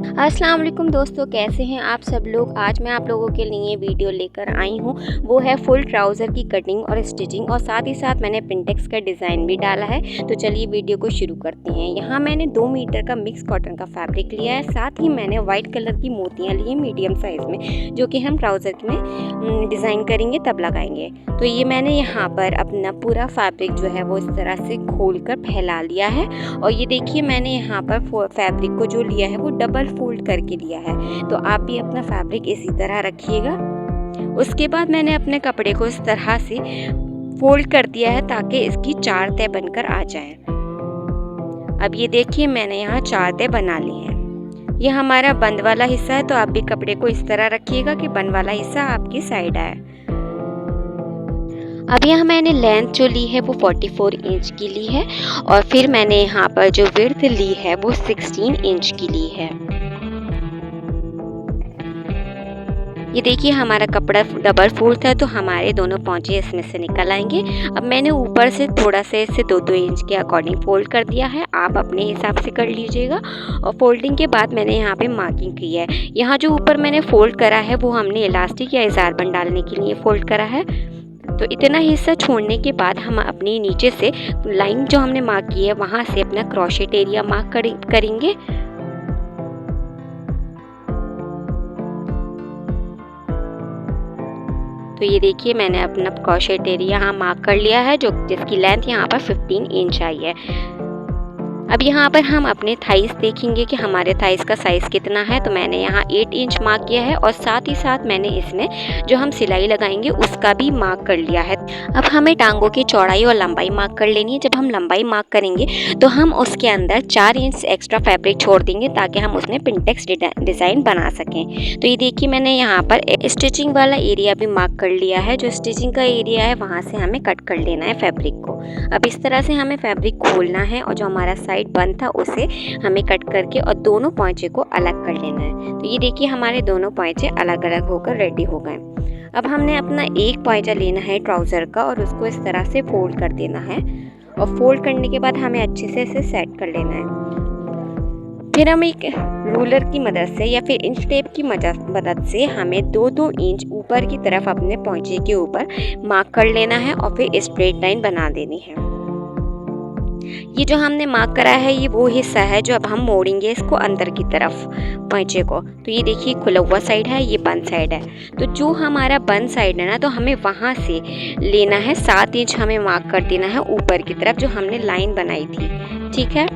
अस्सलाम वालेकुम दोस्तों, कैसे हैं आप सब लोग। आज मैं आप लोगों के लिए वीडियो लेकर आई हूँ। वो है फुल ट्राउज़र की कटिंग और स्टिचिंग, और साथ ही साथ मैंने पिंटेक्स का डिज़ाइन भी डाला है। तो चलिए वीडियो को शुरू करते हैं। यहाँ मैंने 2 मीटर का मिक्स कॉटन का फैब्रिक लिया है। साथ ही मैंने वाइट कलर की मोतियाँ ली हैं मीडियम साइज़ में, जो कि हम ट्राउज़र में डिज़ाइन करेंगे तब लगाएंगे। तो ये मैंने यहाँ पर अपना पूरा फैब्रिक जो है वो इस तरह से खोल कर फैला लिया है। और ये देखिए, मैंने यहाँ पर फैब्रिक को जो लिया है वो डबल फोल्ड करके लिया है। तो आप भी अपना फैब्रिक इसी तरह रखिएगा। उसके बाद मैंने अपने कपड़े को इस तरह से फोल्ड कर दिया है ताकि इसकी 4 तह बनकर आ जाए। अब ये देखिए, मैंने यहाँ 4 तह बना ली हैं। ये हमारा बंद वाला हिस्सा है, तो आप भी कपड़े को इस तरह रखिएगा कि बंद वाला हिस्सा आपकी साइड आए। अब यहाँ मैंने लेंथ जो ली है वो 44 इंच की ली है, और फिर मैंने यहाँ पर जो विड्थ ली है वो 16 इंच की ली है। ये देखिए, हमारा कपड़ा डबल फोल्ड है, तो हमारे दोनों पौंचे इसमें से निकल आएंगे। अब मैंने ऊपर से थोड़ा सा इसे 2-2 इंच के अकॉर्डिंग फोल्ड कर दिया है। आप अपने हिसाब से कर लीजिएगा। और फोल्डिंग के बाद मैंने यहाँ पे मार्किंग की है। यहाँ जो ऊपर मैंने फोल्ड करा है वो हमने इलास्टिक या इजारबंद डालने के लिए फोल्ड करा है। तो इतना हिस्सा छोड़ने के बाद हम अपनी नीचे से लाइन जो हमने मार्क की है वहाँ से अपना क्रोशेट एरिया मार्क करेंगे। तो ये देखिए, मैंने अपना क्रोशेट एरिया यहाँ मार्क कर लिया है, जो जिसकी लेंथ यहाँ पर 15 इंच आई है। अब यहाँ पर हम अपने थाइस देखेंगे कि हमारे थाइस का साइज़ कितना है। तो मैंने यहाँ 8 इंच मार्क किया है, और साथ ही साथ मैंने इसमें जो हम सिलाई लगाएंगे उसका भी मार्क कर लिया है। अब हमें टांगों की चौड़ाई और लंबाई मार्क कर लेनी है। जब हम लंबाई मार्क करेंगे तो हम उसके अंदर 4 इंच एक्स्ट्रा फैब्रिक छोड़ देंगे ताकि हम उसमें पिंटेक्स डिज़ाइन बना सकें। तो ये देखिए, मैंने यहाँ पर स्टिचिंग वाला एरिया भी मार्क कर लिया है। जो स्टिचिंग का एरिया है वहाँ से हमें कट कर लेना है फैब्रिक को। अब इस तरह से हमें फैब्रिक खोलना है, और जो हमारा साइड बंद था उसे हमें कट करके और दोनों पौंचे को अलग कर लेना है। तो ये देखिए, हमारे दोनों पौंचे अलग अलग होकर रेडी हो गए। अब हमने अपना एक पौंचा लेना है ट्राउज़र का, और उसको इस तरह से फोल्ड कर देना है। और फोल्ड करने के बाद हमें अच्छे से इसे सेट कर लेना है। फिर हम एक रूलर की मदद से या फिर इंच टेप की मदद से हमें 2-2 इंच ऊपर की तरफ अपने पौंचे के ऊपर मार्क कर लेना है, और फिर स्ट्रेट लाइन बना देनी है। ये जो हमने मार्क करा है ये वो हिस्सा है जो अब हम मोड़ेंगे इसको अंदर की तरफ पौंचे को। तो ये देखिए, खुला हुआ साइड है, ये बंद साइड है। तो जो हमारा बंद साइड है ना, तो हमें वहाँ से लेना है 7 इंच हमें मार्क कर देना है ऊपर की तरफ, जो हमने लाइन बनाई थी। ठीक है,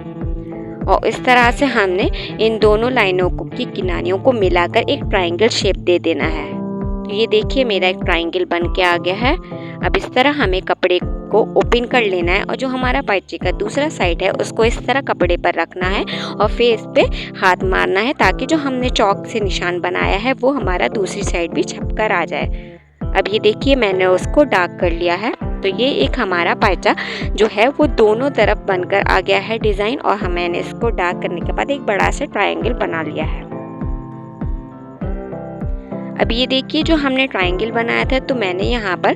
और इस तरह से हमने इन दोनों लाइनों की किनारियों को मिलाकर एक ट्रायंगल शेप दे देना है। तो ये देखिए, मेरा एक ट्रायंगल बन के आ गया है। अब इस तरह हमें कपड़े को ओपन कर लेना है, और जो हमारा पौंचे का दूसरा साइड है उसको इस तरह कपड़े पर रखना है, और फिर इस पे हाथ मारना है ताकि जो हमने चौक से निशान बनाया है वो हमारा दूसरी साइड भी छप कर आ जाए। अब ये देखिए, मैंने उसको डार्क कर लिया है। तो ये एक हमारा पौंचा जो है वो दोनों तरफ बनकर आ गया है डिज़ाइन, और मैंने इसको डार्क करने के बाद एक बड़ा सा ट्रायंगल बना लिया है। अब ये देखिए, जो हमने ट्रायंगल बनाया था, तो मैंने यहाँ पर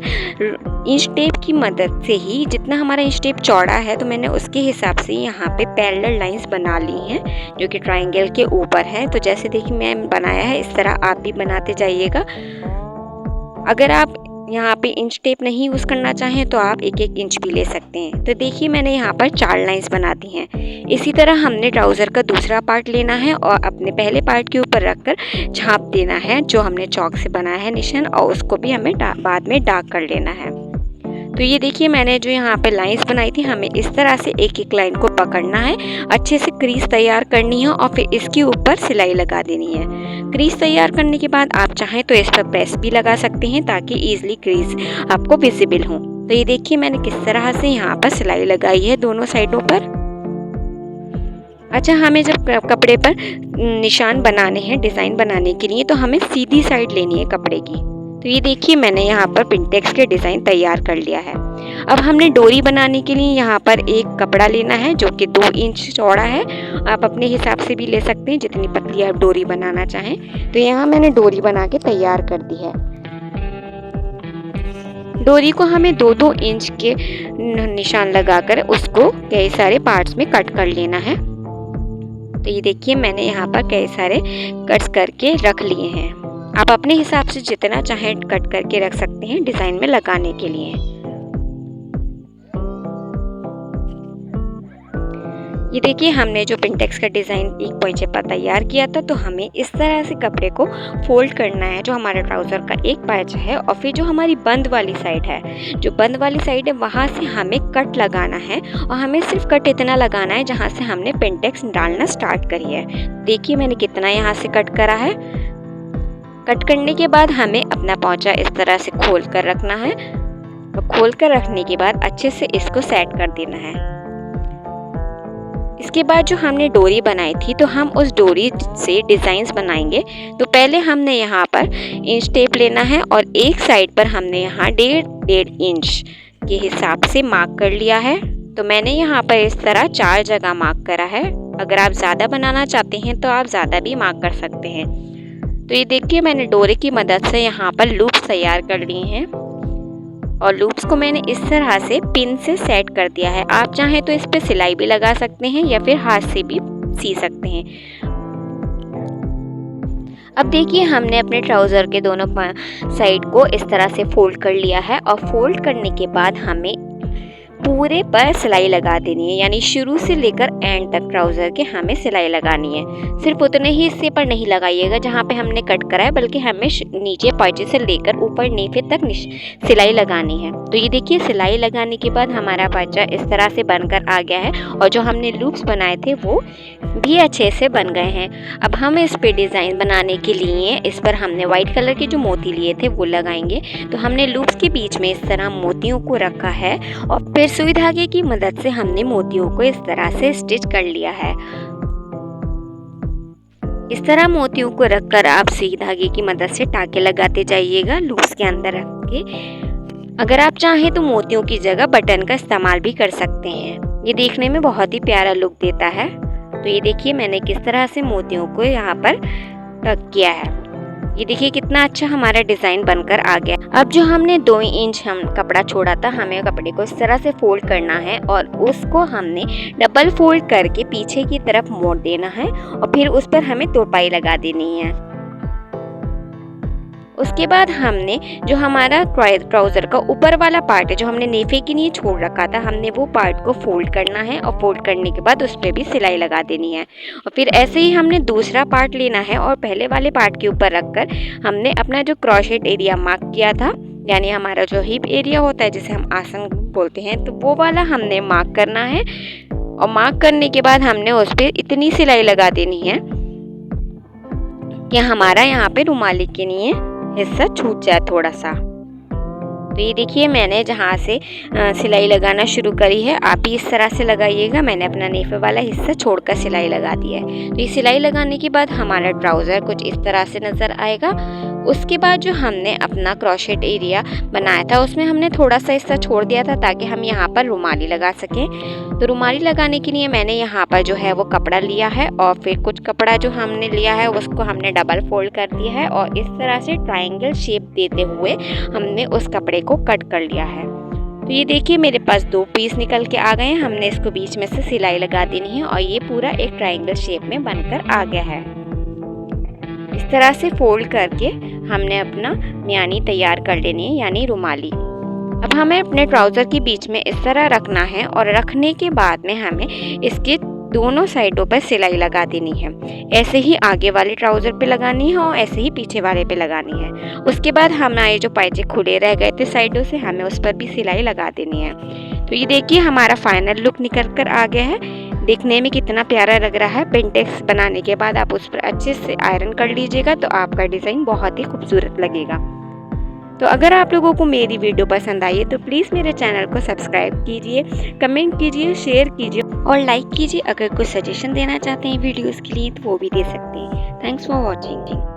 इंच टेप की मदद से ही जितना हमारा इंच टेप चौड़ा है, तो मैंने उसके हिसाब से यहाँ पे पैरेलल लाइंस बना ली हैं जो कि ट्रायंगल के ऊपर हैं। तो जैसे देखिए मैं बनाया है, इस तरह आप भी बनाते जाइएगा। अगर आप यहाँ पे इंच टेप नहीं यूज़ करना चाहें तो आप 1-1 इंच भी ले सकते हैं। तो देखिए, मैंने यहाँ पर 4 लाइंस बना दी हैं। इसी तरह हमने ट्राउज़र का दूसरा पार्ट लेना है और अपने पहले पार्ट के ऊपर रखकर छाप देना है जो हमने चौक से बनाया है निशान, और उसको भी हमें बाद में डार्क कर लेना है। तो ये देखिए, मैंने जो यहाँ पे लाइंस बनाई थी, हमें इस तरह से एक-एक लाइन को पकड़ना है, अच्छे से क्रीज तैयार करनी है, और फिर इसके ऊपर सिलाई लगा देनी है। क्रीज तैयार करने के बाद आप चाहें तो इस पर प्रेस भी लगा सकते हैं ताकि ईजिली क्रीज आपको विजिबल हो। तो ये देखिए, मैंने किस तरह से यहाँ पर सिलाई लगाई है दोनों साइडों पर। अच्छा, हमें जब कपड़े पर निशान बनाने हैं डिज़ाइन बनाने के लिए, तो हमें सीधी साइड लेनी है कपड़े की। तो ये देखिए, मैंने यहाँ पर पिंटेक्स के डिज़ाइन तैयार कर लिया है। अब हमने डोरी बनाने के लिए यहाँ पर एक कपड़ा लेना है जो कि 2 इंच चौड़ा है। आप अपने हिसाब से भी ले सकते हैं जितनी पतली आप डोरी बनाना चाहें। तो यहाँ मैंने डोरी बना के तैयार कर दी है। डोरी को हमें 2-2 इंच के निशान लगाकर उसको कई सारे पार्ट्स में कट कर लेना है। तो ये देखिए मैंने यहाँ पर कई सारे कट्स करके रख लिए हैं। आप अपने हिसाब से जितना चाहें कट करके रख सकते हैं डिज़ाइन में लगाने के लिए। ये देखिए हमने जो पिंटेक्स का डिज़ाइन एक पोंचे पर तैयार किया था, तो हमें इस तरह से कपड़े को फोल्ड करना है जो हमारे ट्राउज़र का एक पायचा है, और फिर जो हमारी बंद वाली साइड है, जो बंद वाली साइड है वहाँ से हमें कट लगाना है, और हमें सिर्फ कट इतना लगाना है जहाँ से हमने पिंटेक्स डालना स्टार्ट करी है। देखिए मैंने कितना यहाँ से कट करा है। कट करने के बाद हमें अपना पोंचा इस तरह से खोल कर रखना है, और खोल कर रखने के बाद अच्छे से इसको सेट कर देना है। इसके बाद जो हमने डोरी बनाई थी, तो हम उस डोरी से डिज़ाइंस बनाएंगे। तो पहले हमने यहाँ पर इंच टेप लेना है, और एक साइड पर हमने यहाँ 1.5 इंच के हिसाब से मार्क कर लिया है। तो मैंने यहाँ पर इस तरह 4 जगह मार्क करा है। अगर आप ज़्यादा बनाना चाहते हैं तो आप ज़्यादा भी मार्क कर सकते हैं। तो ये देखिए मैंने डोरी की मदद से यहाँ पर लूप्स तैयार कर लिए हैं, और लूप्स को मैंने इस तरह से पिन से सेट कर दिया है। आप चाहें तो इस पे सिलाई भी लगा सकते हैं या फिर हाथ से भी सी सकते हैं। अब देखिए हमने अपने ट्राउज़र के दोनों साइड को इस तरह से फोल्ड कर लिया है, और फोल्ड करने के बाद हमें पूरे पर सिलाई लगा देनी है, यानी शुरू से लेकर एंड तक ट्राउज़र के हमें सिलाई लगानी है। सिर्फ उतने ही हिस्से पर नहीं लगाइएगा जहाँ पे हमने कट करा है, बल्कि हमें नीचे पायचे से लेकर ऊपर नीचे तक सिलाई लगानी है। तो ये देखिए सिलाई लगाने के बाद हमारा पायचा इस तरह से बनकर आ गया है, और जो हमने लूप्स बनाए थे वो भी अच्छे से बन गए हैं। अब हम इस पे डिज़ाइन बनाने के लिए इस पर हमने वाइट कलर के जो मोती लिए थे वो लगाएंगे। तो हमने लूप्स के बीच में इस तरह मोतियों को रखा है, और फिर सुई धागे की मदद से हमने मोतियों को इस तरह से स्टिच कर लिया है। इस तरह मोतियों को रखकर आप सुई धागे की मदद से टाके लगाते जाइएगा लूप्स के अंदर रख के। अगर आप चाहें तो मोतियों की जगह बटन का इस्तेमाल भी कर सकते हैं। ये देखने में बहुत ही प्यारा लुक देता है। तो ये देखिए मैंने किस तरह से मोतियों को यहाँ पर टक किया है। ये देखिए कितना अच्छा हमारा डिज़ाइन बनकर आ गया। अब जो हमने 2 इंच हम कपड़ा छोड़ा था, हमें कपड़े को इस तरह से फोल्ड करना है, और उसको हमने डबल फोल्ड करके पीछे की तरफ मोड़ देना है, और फिर उस पर हमें तुरपाई लगा देनी है। उसके बाद हमने जो हमारा ट्राउज़र का ऊपर वाला पार्ट है, जो हमने नेफे के लिए छोड़ रखा था, हमने वो पार्ट को फोल्ड करना है, और फोल्ड करने के बाद उस पर भी सिलाई लगा देनी है। और फिर ऐसे ही हमने दूसरा पार्ट लेना है, और पहले वाले पार्ट के ऊपर रखकर हमने अपना जो क्रोशेट एरिया मार्क किया था, यानी हमारा जो हिप एरिया होता है जिसे हम आसन बोलते हैं, तो वो वाला हमने मार्क करना है। और मार्क करने के बाद हमने उस पर इतनी सिलाई लगा देनी है कि हमारा यहाँ पे रुमाली के लिए हिस्सा छूट जाए थोड़ा सा। तो ये देखिए मैंने जहाँ से सिलाई लगाना शुरू करी है, आप भी इस तरह से लगाइएगा। मैंने अपना नेफे वाला हिस्सा छोड़कर सिलाई लगा दिया है। तो ये सिलाई लगाने के बाद हमारा ट्राउज़र कुछ इस तरह से नज़र आएगा। उसके बाद जो हमने अपना क्रोशेट एरिया बनाया था, उसमें हमने थोड़ा सा हिस्सा छोड़ दिया था ताकि हम यहाँ पर रुमाली लगा सकें। तो रुमाली लगाने के लिए मैंने यहाँ पर जो है वो कपड़ा लिया है, और फिर कुछ कपड़ा जो हमने लिया है उसको हमने डबल फोल्ड कर दिया है, और इस तरह से ट्रायंगल शेप देते हुए हमने उस कपड़े को कट कर लिया है। तो ये देखिए मेरे पास 2 पीस निकल के आ गए हैं। हमने इसको बीच में से सिलाई लगा देनी है, और ये पूरा एक ट्रायंगल शेप में बनकर आ गया है। इस तरह से फोल्ड करके हमने अपना मियानी तैयार कर लेनी है, यानी रुमाली। अब हमें अपने ट्राउज़र के बीच में इस तरह रखना है, और रखने के बाद में हमें इसके दोनों साइडों पर सिलाई लगा देनी है। ऐसे ही आगे वाले ट्राउज़र पे लगानी है, और ऐसे ही पीछे वाले पे लगानी है। उसके बाद हमारे जो पायचे खुले रह गए थे साइडों से, हमें उस पर भी सिलाई लगा देनी है। तो ये देखिए हमारा फाइनल लुक निकल कर आ गया है। देखने में कितना प्यारा लग रहा है। पिंटेक्स बनाने के बाद आप उस पर अच्छे से आयरन कर लीजिएगा, तो आपका डिज़ाइन बहुत ही खूबसूरत लगेगा। तो अगर आप लोगों को मेरी वीडियो पसंद आई है तो प्लीज़ मेरे चैनल को सब्सक्राइब कीजिए, कमेंट कीजिए, शेयर कीजिए और लाइक कीजिए। अगर कुछ सजेशन देना चाहते हैं वीडियोस के लिए तो वो भी दे सकते हैं। Thanks for watching.